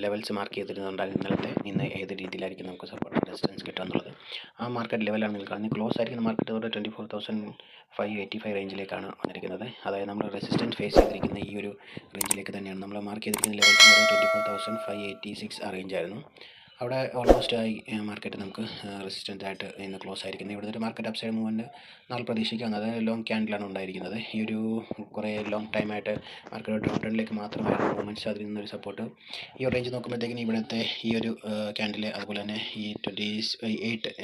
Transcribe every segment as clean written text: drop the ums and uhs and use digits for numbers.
Levels mark ചെയ്തിരുന്നുണ്ടായിരുന്നു ഇന്നലത്തെ. ഇന്ന് ഏത് രീതിയിലായിരിക്കും നമുക്ക് സപ്പോർട്ട് റെസിസ്റ്റൻസ് കിട്ടുക എന്നുള്ളത്. ആ മാർക്കറ്റ് ലെവലാണ് നിങ്ങൾ കാണുന്നത്. ക്ലോസ് ആയിരിക്കുന്ന മാർക്കറ്റ് ഒരു 24,585 റേഞ്ചിലേക്കാണ് വന്നിരിക്കുന്നത്. അതായത് നമ്മൾ റെസിസ്റ്റൻസ് ഫേസ് ചെയ്തിരിക്കുന്ന ഈ ഒരു റേഞ്ചിലേക്ക് തന്നെയാണ് നമ്മൾ മാർക്ക് ചെയ്തിരിക്കുന്ന ലെവൽസ്. 24,586 ആ റേഞ്ചായിരുന്നു. അവിടെ ഓൾമോസ്റ്റ് ആയി മാർക്കറ്റ് നമുക്ക് റെസിസ്റ്റൻ്റ് ആയിട്ട് ഇന്ന് ക്ലോസ് ആയിരിക്കുന്നത്. ഇവിടുത്തെ ഒരു മാർക്കറ്റ് അപ്സൈഡ് മൂവ്മെൻറ്റ് നാളെ പ്രതീക്ഷിക്കാവുന്നത്. അതായത് ലോങ് ക്യാൻഡിലാണ് ഉണ്ടായിരിക്കുന്നത്. ഈ ഒരു കുറേ ലോങ് ടൈമായിട്ട് മാർക്കറ്റ് ഡൗൺ ട്രെൻഡിലേക്ക് മാത്രമായിരുന്നു മൂവ്മെൻറ്റ്സ്. അതിൽ നിന്നൊരു സപ്പോർട്ട് ഈ ഒരു റേഞ്ച് നോക്കുമ്പോഴത്തേക്കിന് ഇവിടുത്തെ ഈ ഒരു ക്യാൻഡിൽ, അതുപോലെ തന്നെ ഈ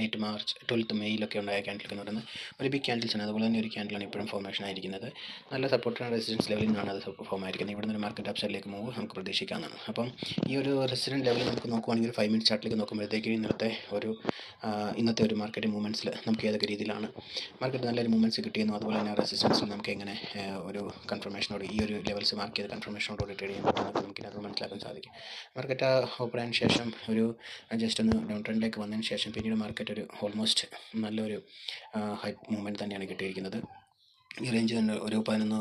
8 മാർച്ച് 12 മെയ്യിലൊക്കെ ഉണ്ടായ ക്യാൻഡിലൊക്കെ എന്ന് പറയുന്നത് ഒരു ബിഗ് ക്യാൻഡിൽസ് ആണ്. അതുപോലെ തന്നെ ഒരു ക്യാൻഡിലാണ് ഇപ്പോഴും ഫോർമേഷൻ ആയിരിക്കുന്നത്. നല്ല സപ്പോർട്ടാണ്, റെസിസ്റ്റൻസ് ലെവലിൽ നിന്നാണ് അത് ഫോം ആയിരിക്കുന്നത്. ഇവിടെ നിന്ന് മാർക്കറ്റ് അപ്സൈഡിലേക്ക് മൂവ് നമുക്ക് പ്രതീക്ഷിക്കാവുന്നതാണ്. അപ്പം ഈ ഒരു റെസിസ്റ്റൻറ്റ് ലെവലിൽ നമുക്ക് നോക്കുവാണെങ്കിൽ 5 മിനിറ്റ് ചാർട്ടിലേക്ക് നോക്കുമ്പോഴത്തേക്ക് ഇന്നത്തെ ഒരു മാർക്കറ്റ് മൂവ്മെൻറ്റ്സിൽ നമുക്ക് ഏതൊക്കെ രീതിയിലാണ് മാർക്കറ്റ് നല്ലൊരു മൂവ്മെൻറ്റ്സ് കിട്ടിയെന്നും അതുപോലെ തന്നെ റെസിസ്റ്റൻസിൽ നമുക്ക് എങ്ങനെ ഒരു കൺഫർമേഷനോട് ഈ ഒരു ലെവൽസ് മാർക്ക് ചെയ്ത് കൺഫർമേഷനോടുകൂടി ട്രേഡ് ചെയ്യാൻ പറ്റുമെന്നൊക്കെ നമുക്കിത് മനസ്സിലാക്കാൻ സാധിക്കും. മാർക്കറ്റ് ഓപ്പൺ ആയതിനു ശേഷം ഒരു ജസ്റ്റ് ഒന്ന് ഡൗൺ ട്രെൻഡിലേക്ക് വന്നതിന് ശേഷം പിന്നീട് മാർക്കറ്റ് ഒരു ഓൾമോസ്റ്റ് നല്ലൊരു ഹൈ മൂവ്മെൻറ്റ് തന്നെയാണ് കിട്ടിയിരിക്കുന്നത്. ഈ റേഞ്ച് തന്നെ ഒരു 11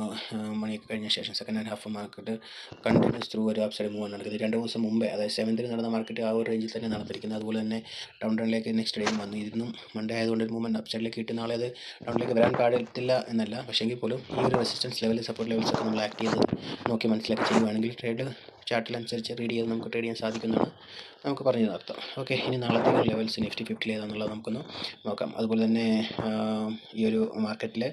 മണിയൊക്കെ കഴിഞ്ഞ ശേഷം second and half market continuous through ഒരു അപ്സൈഡ് മൂവ് ആണ് നടക്കുന്നത്. 2 ദിവസം മുമ്പേ, അതായത് 7th നടന്ന മാർക്കറ്റ് ആ ഒരു റേഞ്ചിൽ തന്നെ നടന്നിരിക്കുന്നത്. അതുപോലെ തന്നെ ഡൗൺ ട്രെൻഡിലേക്ക് നെക്സ്റ്റ് ഡേയും വന്നു. ഇന്നും മൺഡേ ആയതുകൊണ്ട് ഒരു മൂവ്മെൻറ്റ് അപ്സൈഡിലേക്ക് കിട്ടി. നാളെ അത് ഡൗണിലേക്ക് വരാൻ പാടില്ല എന്നല്ല, പക്ഷേങ്കിൽ പോലും ഈ ഒരു റെസിസ്റ്റൻസ് ലെവൽ, സപ്പോർട്ട് ലെവൽസ് ഒക്കെ നമ്മൾ ആക്ട് ചെയ്ത് നോക്കി മനസ്സിലാക്കി ചെയ്യുകയാണെങ്കിൽ ട്രേഡ് ചാർട്ടിലനുസരിച്ച് റീഡ് ചെയ്ത് നമുക്ക് ട്രേഡ് ചെയ്യാൻ സാധിക്കുന്നതാണ് നമുക്ക് പറഞ്ഞു അർത്ഥം. ഓക്കെ, ഇനി നാളത്തെ ലെവൽസ് നിഫ്റ്റി 50 ഏതാണെന്നുള്ളത് നമുക്കൊന്ന് നോക്കാം. അതുപോലെ തന്നെ ഈ ഒരു മാർക്കറ്റിൽ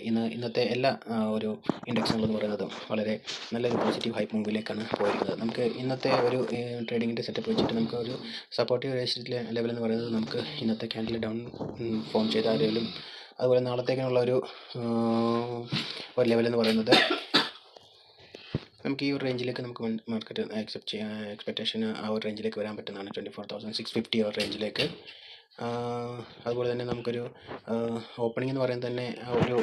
ഇന്നത്തെ എല്ലാ ഒരു ഇൻഡെക്സുകളെന്ന് പറയുന്നത് വളരെ നല്ലൊരു പോസിറ്റീവ് ഹൈപ്പ് മൂവിലേക്കാണ് പോയിരിക്കുന്നത്. നമുക്ക് ഇന്നത്തെ ഒരു ട്രേഡിങ്ങിൻ്റെ സെറ്റപ്പ് വെച്ചിട്ട് നമുക്ക് ഒരു സപ്പോർട്ടീവ് റേഷ്യോ ലെവൽ എന്ന് പറയുന്നത് നമുക്ക് ഇന്നത്തെ ക്യാൻഡിൽ ഡൗൺ ഫോം ചെയ്ത ആ ലെവലും അതുപോലെ നാളത്തേക്കിനുള്ള ഒരു ലെവൽ എന്ന് പറയുന്നത് നമുക്ക് ഈ ഒരു റേഞ്ചിലേക്ക് നമുക്ക് മാർക്കറ്റ് എക്സ്പെക്റ്റേഷൻ ആ ഒരു റേഞ്ചിലേക്ക് വരാൻ പറ്റുന്നതാണ്. 24,650 ആ റേഞ്ചിലേക്ക്. അതുപോലെ തന്നെ നമുക്കൊരു ഓപ്പണിംഗ് എന്ന് പറയുന്നത് തന്നെ ഒരു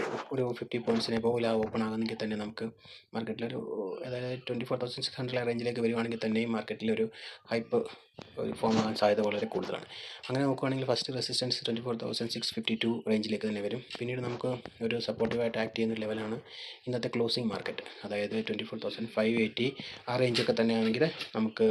50 പോയിൻറ്റ്സിനെ പോലെ ഓപ്പൺ ആകുന്നെങ്കിൽ തന്നെ നമുക്ക് മാർക്കറ്റിലൊരു അതായത് 24,600 റേഞ്ചിലേക്ക് വരുവാണെങ്കിൽ തന്നെയും മാർക്കറ്റിലൊരു ഹൈപ്പ് ഫോം ആകാൻ സാധ്യത വളരെ കൂടുതലാണ്. അങ്ങനെ നോക്കുകയാണെങ്കിൽ ഫസ്റ്റ് റെസിസ്റ്റൻസ് 24,652 റേഞ്ചിലേക്ക് തന്നെ വരും. പിന്നീട് നമുക്ക് ഒരു സപ്പോർട്ടീവായിട്ട് ആക്ട് ചെയ്യുന്ന ലെവലാണ് ഇന്നത്തെ ക്ലോസിംഗ് മാർക്കറ്റ്. അതായത് 24,580 ആ റേഞ്ചൊക്കെ തന്നെയാണെങ്കിൽ നമുക്ക്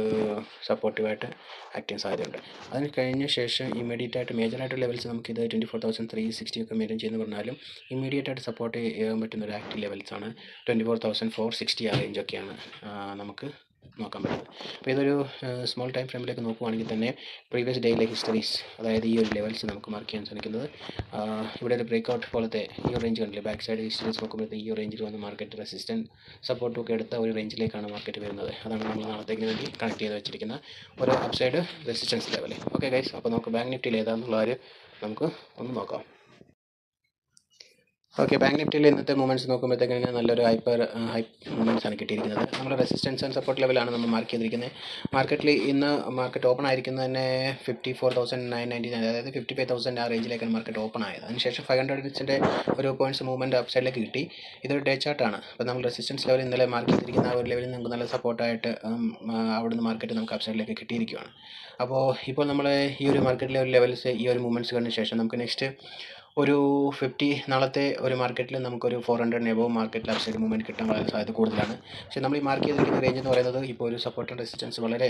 സപ്പോർട്ടീവായിട്ട് ആക്ട് ചെയ്യാൻ സാധ്യതയുണ്ട്. അതിന് കഴിഞ്ഞ ശേഷം ഇമ്മീഡിയറ്റ് ആയിട്ട് മേജറായിട്ട് ലെവൽസ് നമുക്കിത് 24,360 ഒക്കെ മെയിൻറ്റെയിൻ ചെയ്യുന്നു പറഞ്ഞാലും ഇമ്മീഡിയറ്റ് ആയിട്ട് സപ്പോർട്ട് ചെയ്യാൻ പറ്റുന്ന ഒരു ആക്റ്റീവ് ലെവൽസാണ് 24,460 ആ റേഞ്ചൊക്കെയാണ് നമുക്ക് നോക്കാൻ പറ്റുന്നത്. അപ്പോൾ ഇതൊരു സ്മോൾ ടൈം ഫ്രെയിമിലേക്ക് നോക്കുകയാണെങ്കിൽ തന്നെ പ്രീവിയസ് ഡേയിലെ ഹിസ്റ്ററീസ്, അതായത് ഈ ഒരു ലെവൽസ് നമുക്ക് മാർക്ക് ചെയ്യാൻ ശ്രമിക്കുന്നത് ഇവിടെ ഒരു ബ്രേക്ക് ഔട്ട് പോലത്തെ ഈ ഒരു റേഞ്ച് കണ്ടില്ലേ, ബാക്ക് സൈഡ് ഹിസ്റ്ററീസ് നോക്കുമ്പോഴത്തെ ഈ ഒരു റേഞ്ചിൽ വന്ന് മാർക്കറ്റ് റെസിസ്റ്റൻറ്റ് സപ്പോർട്ടും ഒക്കെ എടുത്ത ഒരു റേഞ്ചിലേക്കാണ് മാർക്കറ്റ് വരുന്നത്. അതാണ് നമ്മൾ നാളത്തേക്ക് വേണ്ടി കണക്ട് ചെയ്ത് വെച്ചിരിക്കുന്ന ഒരു upside resistance level. Okay guys, അപ്പോൾ നമുക്ക് ബാങ്ക് നിഫ്റ്റിയിൽ ഏതാണെന്നുള്ള നമുക്ക് ഒന്ന് നോക്കാം. ഓക്കെ, ബാങ്ക് നിഫ്റ്റിയിൽ ഇന്നത്തെ മൂവ്മെൻറ്റ്സ് നോക്കുമ്പോഴത്തേക്കും നല്ലൊരു ഹൈപ്പ് മൂവ്മെൻറ്റ്സ് ആണ് കിട്ടിയിരിക്കുന്നത്. നമ്മൾ റെസിസ്റ്റൻസ് ആൻഡ് സപ്പോർട്ട് ലെവലാണ് നമ്മൾ മാർക്ക് ചെയ്തിരിക്കുന്നത്. മാർക്കറ്റിൽ ഇന്ന് മാർക്കറ്റ് ഓപ്പൺ ആയിരിക്കുന്നത് തന്നെ 54,999, അതായത് 55,000 ആ റേഞ്ചിലേക്കാണ് മാർക്കറ്റ് ഓപ്പൺ ആയത്. അതിനുശേഷം 500 മിനിറ്റ്സിൻ്റെ ഒരു പോയിൻറ്റ്സ് മൂവ്മെൻറ്റ് അപ്സൈഡിലേക്ക് കിട്ടി. ഇതൊരു ഡേ ചാർട്ടാണ്. അപ്പോൾ നമ്മൾ റെസിസ്റ്റൻസ് ലെവൽ ഇന്നലെ മാർക്ക് ചെയ്തിരിക്കുന്ന ആ ഒരു ലെവലിൽ നമുക്ക് നല്ല സപ്പോർട്ടായിട്ട് അവിടുന്ന് മാർക്കറ്റ് നമുക്ക് അപ്സൈഡിലേക്ക് കിട്ടിയിരിക്കുകയാണ്. അപ്പോൾ ഇപ്പോൾ നമ്മൾ ഈ ഒരു മാർക്കറ്റിലെ ഒരു ലെവൽസ് ഈ ഒരു മൂവ്മെൻറ്റ്സ് കണ്ടതിന് ശേഷം നമുക്ക് നെക്സ്റ്റ് ഒരു 50 നാളത്തെ ഒരു മാർക്കറ്റിൽ നമുക്കൊരു 400 എബോവ് മാർക്കറ്റിൽ അപ്സൈഡ് മൂവ്മെൻറ്റ് കിട്ടാൻ വളരെ സാധ്യത കൂടുതലാണ്. പക്ഷേ നമ്മൾ ഈ മാർക്ക് ചെയ്തിരിക്കുന്ന റേഞ്ച് എന്ന് പറയുന്നത് ഇപ്പോൾ ഒരു സപ്പോർട്ട് ആൻഡ് റെസിസ്റ്റൻസ് വളരെ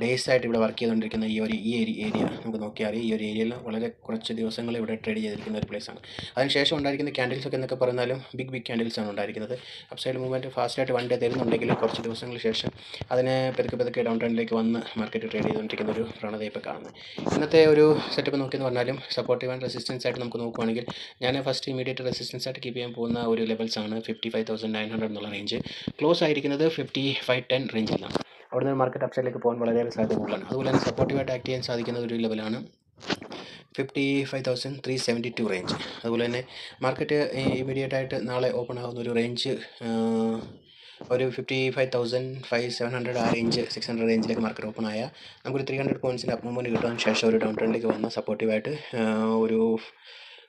ഡേയ്സ് ആയിട്ട് ഇവിടെ വർക്ക് ചെയ്തുകൊണ്ടിരിക്കുന്ന ഈ ഏരിയ നമുക്ക് നോക്കിയാൽ ഈ ഒരു ഏരിയയിൽ വളരെ കുറച്ച് ദിവസങ്ങൾ ഇവിടെ ട്രേഡ് ചെയ്തിരിക്കുന്ന ഒരു പ്ലേസാണ്. അതിനുശേഷം ഉണ്ടായിരിക്കുന്ന ക്യാൻഡിൽസ് ഒക്കെ എന്നൊക്കെ പറഞ്ഞാലും ബിഗ് ക്യാൻഡിൽസ് ആണ് ഉണ്ടായിരിക്കുന്നത്. അപ്സൈഡ് മൂവ്മെൻറ്റ് ഫാസ്റ്റായിട്ട് 1 ഡേ തരുന്നുണ്ടെങ്കിലും കുറച്ച് ദിവസങ്ങൾക്ക് ശേഷം അതിന് പതുക്കെ ഡൗൺ ട്രെൻഡിലേക്ക് വന്ന് മാർക്കറ്റ് ട്രേഡ് ചെയ്തുകൊണ്ടിരിക്കുന്ന ഒരു പ്രവണത ഇപ്പോൾ കാണുന്നത്. ഇന്നത്തെ ഒരു സെറ്റപ്പ് നോക്കിയെന്ന് പറഞ്ഞാലും സപ്പോർട്ടീവ് ആൻഡ് റെസിസ്റ്റൻസ് ആയിട്ട് നമുക്ക് നോക്കുകയാണെങ്കിൽ ഞാൻ ഫസ്റ്റ് ഇമീഡിയറ്റ് റെസിസ്റ്റൻസ് ആയിട്ട് കീപ്പ് ചെയ്യാൻ പോകുന്ന ഒരു ലെവൽസാണ് 55,900 എന്നുള്ള റേഞ്ച്. ക്ലോസ് ആയിരിക്കുന്നത് 5510 റേഞ്ചിലാണ്. അവിടെ നിന്ന് മാർക്കറ്റ് അപ്സൈഡിലേക്ക് പോകാൻ വളരെ സാധ്യത കൂടുതലാണ്. അതുപോലെ തന്നെ സപ്പോർട്ടീവായിട്ട് ആക്ട് ചെയ്യാൻ സാധിക്കുന്ന ഒരു ലെവലാണ് 55,372 റേഞ്ച്. അതുപോലെ തന്നെ മാർക്കറ്റ് ഇമീഡിയറ്റ് ആയിട്ട് നാളെ ഓപ്പൺ ആകുന്ന ഒരു റേഞ്ച് ഒരു 55,700 ആ റേഞ്ച് 600 റേഞ്ചിലേക്ക് മാർക്കറ്റ് ഓപ്പൺ ആയാൽ നമുക്കൊരു 300 പോയിൻറ്റ്സിൻ്റെ അപ്പ് മൂവ്മെൻറ്റ് കിട്ടുന്നതിന് ശേഷം ഒരു ഡൗൺ ട്രെൻഡിലേക്ക് വന്ന സപ്പോർട്ടീവായിട്ട് ഒരു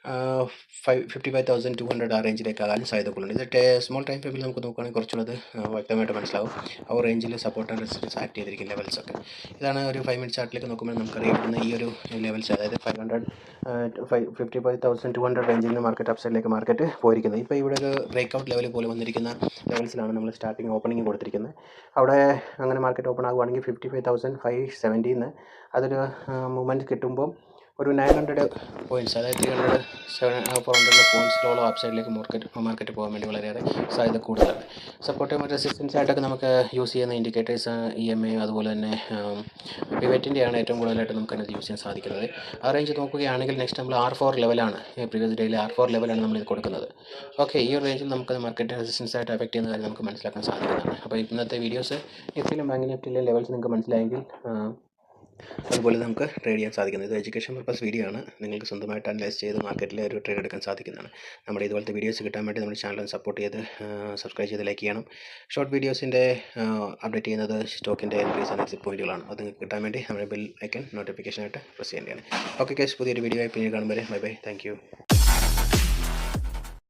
55,200 ആ റേഞ്ചിലേക്ക് ആകാനും സാധ്യത കൂടുതലുണ്ട്. ഇത് സ്മോൾ ടൈം ഫ്രെയിമിൽ നമുക്ക് നോക്കുകയാണെങ്കിൽ കുറച്ചുള്ളത് വ്യക്തമായിട്ട് മനസ്സിലാവും. ആ ഒരു റേഞ്ചിൽ സപ്പോർട്ട് ആൻഡ് റെസിസ്റ്റൻസ് ആക്ട് ചെയ്തിരിക്കുന്ന ലെവൽസൊക്കെ. ഇതാണ് ഒരു 5 മിനിറ്റ് ചാർട്ടിലേക്ക് നോക്കുമ്പോൾ നമുക്കറിയാം ഇവിടുന്ന് ഈ ഒരു ലെവൽസ്, അതായത് 55,200 റേഞ്ചിൽ നിന്ന് മാർക്കറ്റ് അപ്സൈഡിലേക്ക് മാർക്കറ്റ് പോയിരിക്കുന്നത്. ഇപ്പോൾ ഇവിടെ ഒരു ബ്രേക്ക്ഔട്ട് ലെവൽ പോലെ വന്നിരിക്കുന്ന ലെവൽസിലാണ് നമ്മൾ സ്റ്റാർട്ടിങ് ഓപ്പണിംഗ് കൊടുത്തിരിക്കുന്നത്. അവിടെ അങ്ങനെ മാർക്കറ്റ് ഓപ്പൺ ആകുവാണെങ്കിൽ 55,570 അതൊരു മൂവ്മെൻറ്റ് കിട്ടുമ്പോൾ ഒരു 900 പോയിൻറ്റ്സ്, അതായത് 400 പോയിൻറ്റ്സിലോളം അപ്സൈഡിലേക്ക് മാർക്കറ്റ് പോകാൻ വേണ്ടി വളരെയേറെ സാധ്യത കൂടുതലാണ്. സപ്പോർട്ടും റെസിസ്റ്റൻസ് ആയിട്ടൊക്കെ നമുക്ക് യൂസ് ചെയ്യുന്ന ഇൻഡിക്കേറ്റേഴ്സ് EMA, അതുപോലെ തന്നെ പിവറ്റിൻ്റെയാണ് ഏറ്റവും കൂടുതലായിട്ട് നമുക്ക് അതിനകത്ത് യൂസ് ചെയ്യാൻ സാധിക്കുന്നത്. ആ റേഞ്ച് നോക്കുകയാണെങ്കിൽ നെക്സ്റ്റ് നമ്മൾ R4 ലെവലാണ്, പ്രീവിയസ് ഡേയിൽ R4 ലെവലാണ് നമ്മളിത് കൊടുക്കുന്നത്. ഓക്കെ, ഈ ഒരു റേഞ്ചിൽ നമുക്ക് മാർക്കറ്റ് റെസിസ്റ്റൻസ് ആയിട്ട് അഫക്റ്റ് ചെയ്യുന്ന കാര്യം നമുക്ക് മനസ്സിലാക്കാൻ സാധിക്കുന്നതാണ്. അപ്പോൾ ഇന്നത്തെ വീഡിയോസ് നിഫ്റ്റിയിലും ബാങ്ക് നിഫ്റ്റിയിലെ ലെവൽസ് നിങ്ങൾക്ക് മനസ്സിലായെങ്കിൽ അതുപോലെ നമുക്ക് ട്രേഡ് ചെയ്യാൻ സാധിക്കുന്നത്. ഇത് എഡ്യൂക്കേഷൻ പർപ്പസ് വീഡിയോ ആണ്. നിങ്ങൾക്ക് സ്വന്തമായിട്ട് അനലൈസ് ചെയ്ത് മാർക്കറ്റിൽ ഒരു ട്രേഡ് എടുക്കാൻ സാധിക്കുന്നതാണ്. നമ്മുടെ ഇതുപോലത്തെ വീഡിയോസ് കിട്ടാൻ വേണ്ടി നമ്മുടെ ചാനൽ സപ്പോർട്ട് ചെയ്ത് സബ്സ്ക്രൈബ് ചെയ്ത് ലൈക്ക് ചെയ്യണം. ഷോർട്ട് വീഡിയോസിൻ്റെ അപ്ഡേറ്റ് ചെയ്യുന്നത് സ്റ്റോക്കിൻ്റെ എൻട്രീസ് ആൻഡ് എക്സിറ്റ് പോയിന്റുകളാണ്. അത് നിങ്ങൾക്ക് കിട്ടാൻ വേണ്ടി നമ്മുടെ ബെൽ ഐക്കൺ നോട്ടിഫിക്കേഷനായിട്ട് പ്രസ് ചെയ്യേണ്ടതാണ്. ഓക്കെ ഗൈസ്, പുതിയൊരു വീഡിയോ ആയി പിന്നീട് കാണും വരെ ബൈ ബൈ, താങ്ക് യു.